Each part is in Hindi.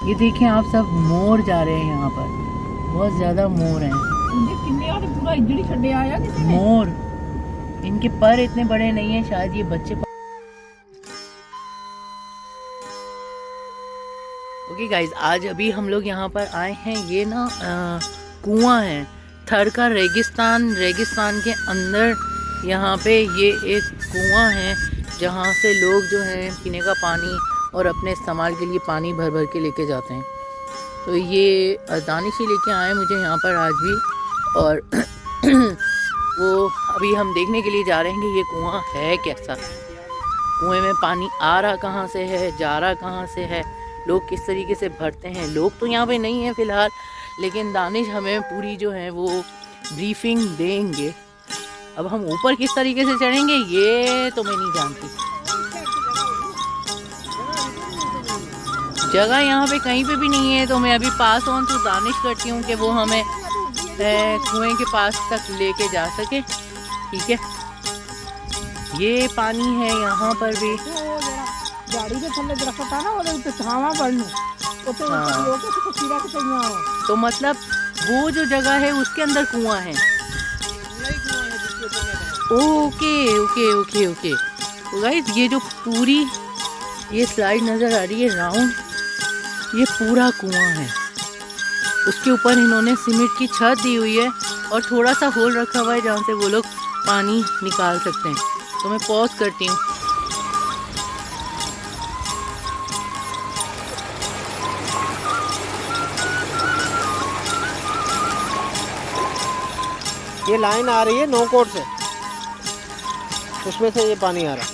ये देखें आप, सब मोर जा रहे हैं यहाँ पर, बहुत ज्यादा मोर हैं। मोर, इनके पर इतने बड़े नहीं हैं, शायद ये बच्चे। ओके गाइज, आज अभी हम लोग यहाँ पर आए हैं। ये ना कुआं है, थर का रेगिस्तान के अंदर यहाँ पे ये एक कुआं है जहाँ से लोग जो हैं पीने का पानी और अपने इस्तेमाल के लिए पानी भर भर के लेके जाते हैं। तो ये दानिश ही लेके आए मुझे यहाँ पर आज भी, और वो अभी हम देखने के लिए जा रहे हैं कि ये कुआं है कैसा, कुएं में पानी आ रहा कहाँ से है, जा रहा कहाँ से है, लोग किस तरीके से भरते हैं। लोग तो यहाँ पे नहीं हैं फ़िलहाल, लेकिन दानिश हमें पूरी जो है वो ब्रीफिंग देंगे। अब हम ऊपर किस तरीके से चढ़ेंगे ये तो मैं नहीं जानती। जगह यहाँ पे कहीं पे भी नहीं है, तो मैं अभी पास ऑन तो दानिश करती हूँ कि वो हमें कुएं के पास तक लेके जा सके। ठीक है, ये पानी है यहाँ पर भी। गाड़ी के थल्ले दरख्त था ना, वो छावा पड़नू तो मतलब वो जो जगह है उसके अंदर कुआं है। Okay okay okay okay. तो गाइस, ये जो पूरी ये स्लाइड नज़र आ रही है राउंड, ये पूरा कुआं है। उसके ऊपर इन्होंने सीमेंट की छत दी हुई है और थोड़ा सा होल रखा हुआ है जहाँ से वो लोग पानी निकाल सकते हैं। तो मैं पॉज करती हूँ। ये लाइन आ रही है नौकोट से, उसमें से ये पानी आ रहा है।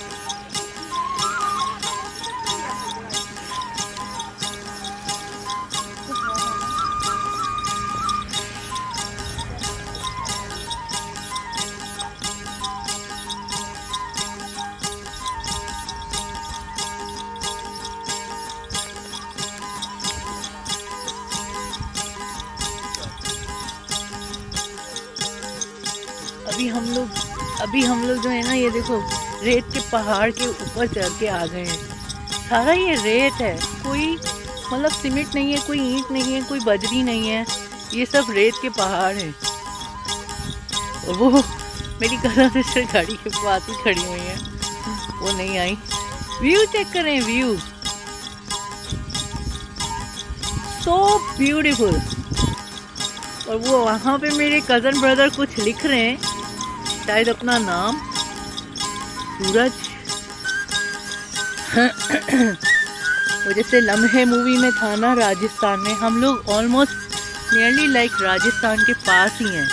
अभी हम लोग जो है ना, ये देखो रेत के पहाड़ के ऊपर चढ़ के आ गए हैं। सारा ये रेत है, कोई मतलब सीमेंट नहीं है, कोई ईंट नहीं है, कोई बजरी नहीं है, ये सब रेत के पहाड़ हैं। और वो मेरी कज़न सिस्टर गाड़ी के पास ही खड़ी हुई है, वो नहीं आई। व्यू चेक करें, व्यू सो ब्यूटीफुल। और वो वहाँ पे मेरे कज़न ब्रदर कुछ लिख रहे हैं, शायद अपना नाम। सूरज वो जैसे लम्हे मूवी में था ना, राजस्थान में, हम लोग ऑलमोस्ट नियरली लाइक राजस्थान के पास ही हैं,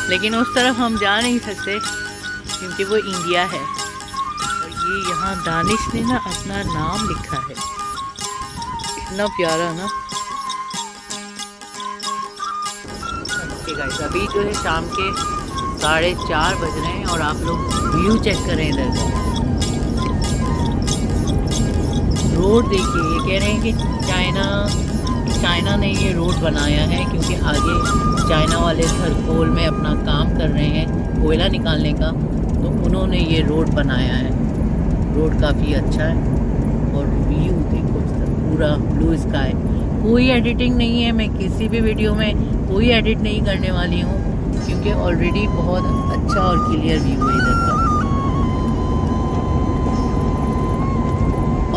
लेकिन उस तरफ हम जा नहीं सकते क्योंकि वो इंडिया है। और ये यहाँ दानिश ने ना अपना नाम लिखा है, इतना प्यारा ना। ओके गाइस, अभी जो है शाम के 4:30 बज रहे हैं और आप लोग व्यू चेक करें इधर का। रोड देखिए, ये कह रहे हैं कि चाइना ने ये रोड बनाया है क्योंकि आगे चाइना वाले थरकोल में अपना काम कर रहे हैं कोयला निकालने का, तो उन्होंने ये रोड बनाया है। रोड काफ़ी अच्छा है और व्यू देखो पूरा ब्लू स्काई। कोई एडिटिंग नहीं है, मैं किसी भी वीडियो में कोई एडिट नहीं करने वाली हूँ क्योंकि ऑलरेडी बहुत अच्छा और क्लियर व्यू है इधर का।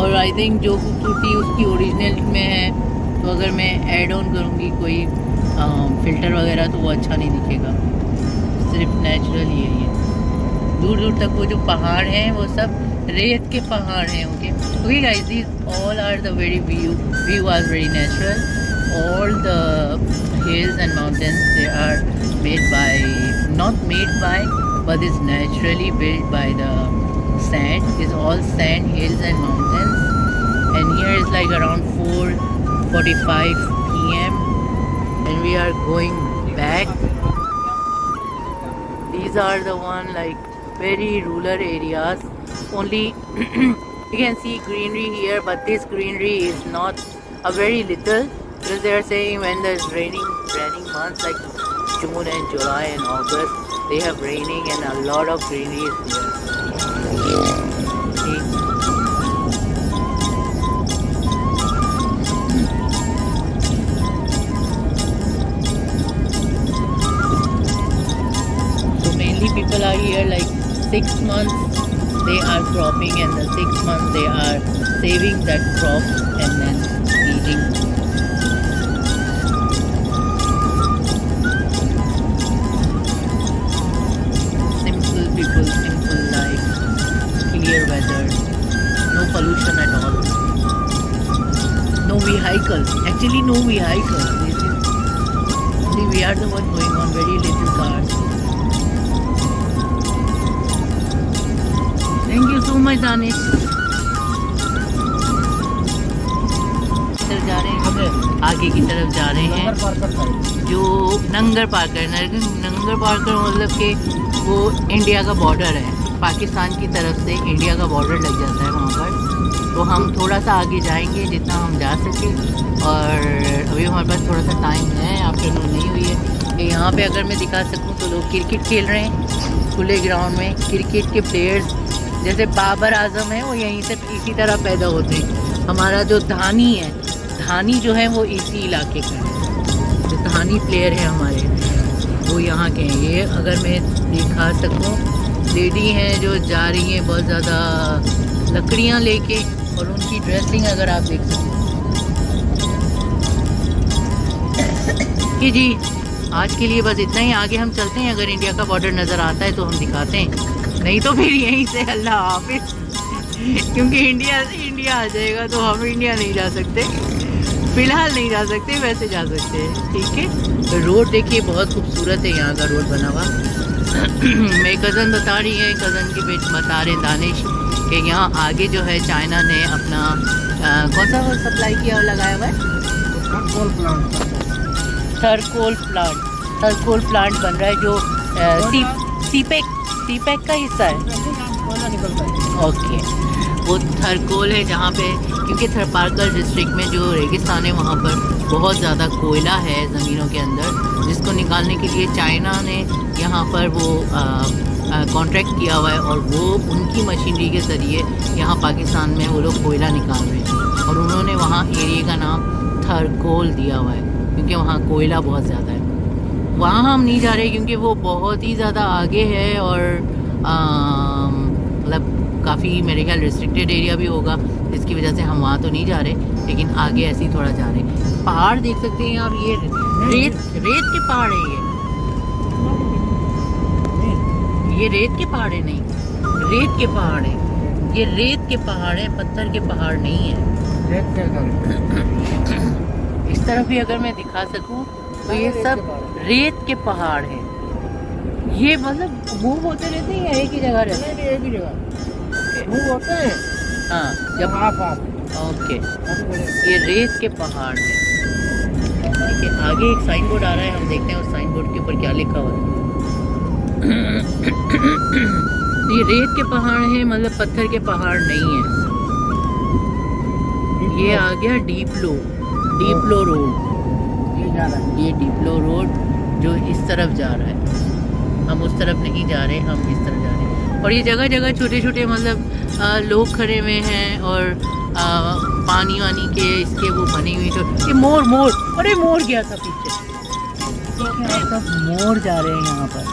और आई थिंक जो खूबसूरती उसकी ओरिजिनल में है, तो अगर मैं ऐड ऑन करूँगी कोई फ़िल्टर वगैरह तो वो अच्छा नहीं दिखेगा, सिर्फ नेचुरल ही है ये। दूर दूर तक वो जो पहाड़ हैं वो सब रेत के पहाड़ हैं। Okay guys, these all are the very view was very natural. All the hills and mountains, they are not made by, but is naturally built by the sand. Is all sand, hills and mountains. And here is like around 4:45 p.m. and we are going back. These are the one like very rural areas. Only you can see greenery here, but this greenery is not a very little. Because they are saying when there's raining months like June and July and August, they have raining and a lot of greenery is there. See? people are here like 6 months they are cropping, and the 6 months they are saving that crop and then eating. Simple people, simple life, clear weather, no pollution at all, no vehicles, actually no vehicles. Only we are the one going on, very little cars. Thank you so much, Danish. जा रहे हैं, आगे की तरफ जा रहे हैं, जो नंगर पार्कर मतलब कि वो इंडिया का बॉर्डर है, पाकिस्तान की तरफ से इंडिया का बॉर्डर लग जाता है वहाँ पर। तो हम थोड़ा सा आगे जाएंगे जितना हम जा सकें, और अभी हमारे पास थोड़ा सा टाइम है, आफ्टरनून नहीं हुई है। कि यहाँ पे अगर मैं दिखा सकूँ तो लोग क्रिकेट खेल रहे हैं खुले ग्राउंड में। क्रिकेट के प्लेयर्स जैसे बाबर आजम है, वो यहीं से इसी तरह पैदा होते हैं। हमारा जो धानी है, धानी जो है वो इसी इलाके का है, जो धानी प्लेयर है हमारे वो यहाँ के हैं। ये अगर मैं दिखा सकूँ, लेडी हैं जो जा रही हैं बहुत ज़्यादा लकड़ियाँ लेके, और उनकी ड्रेसिंग अगर आप देख सकें कि जी। आज के लिए बस इतना ही, आगे हम चलते हैं। अगर इंडिया का बॉर्डर नज़र आता है तो हम दिखाते हैं, नहीं तो फिर यहीं से अल्लाह हाफिज़, क्योंकि इंडिया आ जाएगा तो हम इंडिया नहीं जा सकते, फ़िलहाल नहीं जा सकते, वैसे जा सकते हैं, ठीक है। तो रोड देखिए बहुत खूबसूरत है यहाँ का रोड बना हुआ। मेरी कज़न बता रही है, कज़न के बेटे बता रहे हैं दानिश, कि यहाँ आगे जो है चाइना ने अपना कौन सा सप्लाई किया और लगाया हुआ है, थर्कोल प्लांट बन रहा है, जो सीपेक का हिस्सा है। ओके, वो थर्कोल है जहाँ पे, क्योंकि थरपारकर डिस्ट्रिक्ट में जो रेगिस्तान है वहाँ पर बहुत ज़्यादा कोयला है ज़मीनों के अंदर, जिसको निकालने के लिए चाइना ने यहाँ पर वो कॉन्ट्रैक्ट किया हुआ है, और वो उनकी मशीनरी के ज़रिए यहाँ पाकिस्तान में वो लोग कोयला निकाल रहे हैं, और उन्होंने वहाँ एरिया का नाम थर्कोल दिया हुआ है, क्योंकि वहाँ कोयला बहुत ज़्यादा है। वहाँ हम नहीं जा रहे क्योंकि वो बहुत ही ज़्यादा आगे है, और मतलब काफ़ी मेरे ख्याल रिस्ट्रिक्टेड एरिया भी होगा, इसकी वजह से हम वहाँ तो नहीं जा रहे, लेकिन आगे ऐसे ही थोड़ा जा रहे हैं। पहाड़ देख सकते हैं आप, ये रेत के पहाड़ है, ये रेत के पहाड़ है, नहीं रेत के पहाड़ है, ये रेत के पहाड़ है, पत्थर के पहाड़ नहीं है। इस तरफ भी अगर मैं दिखा सकूं तो ये सब रेत के पहाड़ हैं। ये मतलब मूव होते रहते हैं या एक ही जगह रहते हैं? एक ही जगह मूव होते हैं, हाँ, जब आप ओके। ये रेत के पहाड़ है, ठीक है। आगे एक साइन बोर्ड आ रहा है, हम देखते हैं उस साइन बोर्ड के ऊपर क्या लिखा हुआ है। ये रेत के पहाड़ है, मतलब पत्थर के पहाड़ नहीं है। ये आ गया डीपलो रोड, ये डीपलो रोड जो इस तरफ जा रहा है। हम उस तरफ नहीं जा रहे, हम इस तरफ जा रहे हैं। और ये जगह जगह छोटे छोटे मतलब लोग खड़े हुए हैं, और पानी वानी के इसके वो बनी हुई। तो ये मोर, अरे मोर गया था पीछे, सब मोर जा रहे हैं यहाँ पर,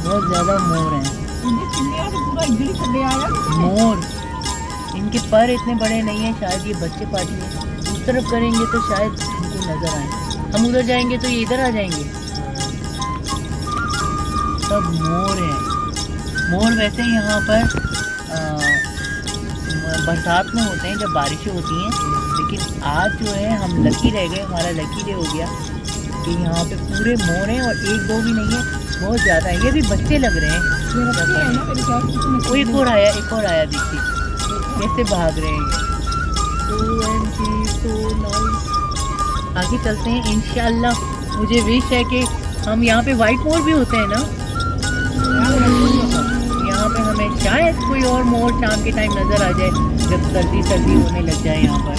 बहुत ज़्यादा मोर हैं। मोर, इनके पर इतने बड़े नहीं हैं, शायद ये बच्चे पार्टी हैं। उस तरफ करेंगे तो शायद इनको नज़र आए, हम उधर जाएंगे तो ये इधर आ जाएंगे। सब मोर हैं। मोर वैसे यहाँ पर बरसात में होते हैं जब बारिशें होती हैं, लेकिन आज जो है हम लकी रह गए, हमारा लकी डे हो गया कि यहाँ पे पूरे मोर हैं, और एक दो भी नहीं है, बहुत ज़्यादा है। ये भी बच्चे लग रहे हैं। वो एक और आया देखिए कैसे भाग रहे हैं। आगे चलते हैं इंशाल्लाह। मुझे विश है कि हम यहाँ पे वाइट मोर भी होते हैं ना, यहाँ पे हमें शायद कोई और मोर शाम के टाइम नज़र आ जाए, जब सर्दी होने लग जाए यहाँ पर।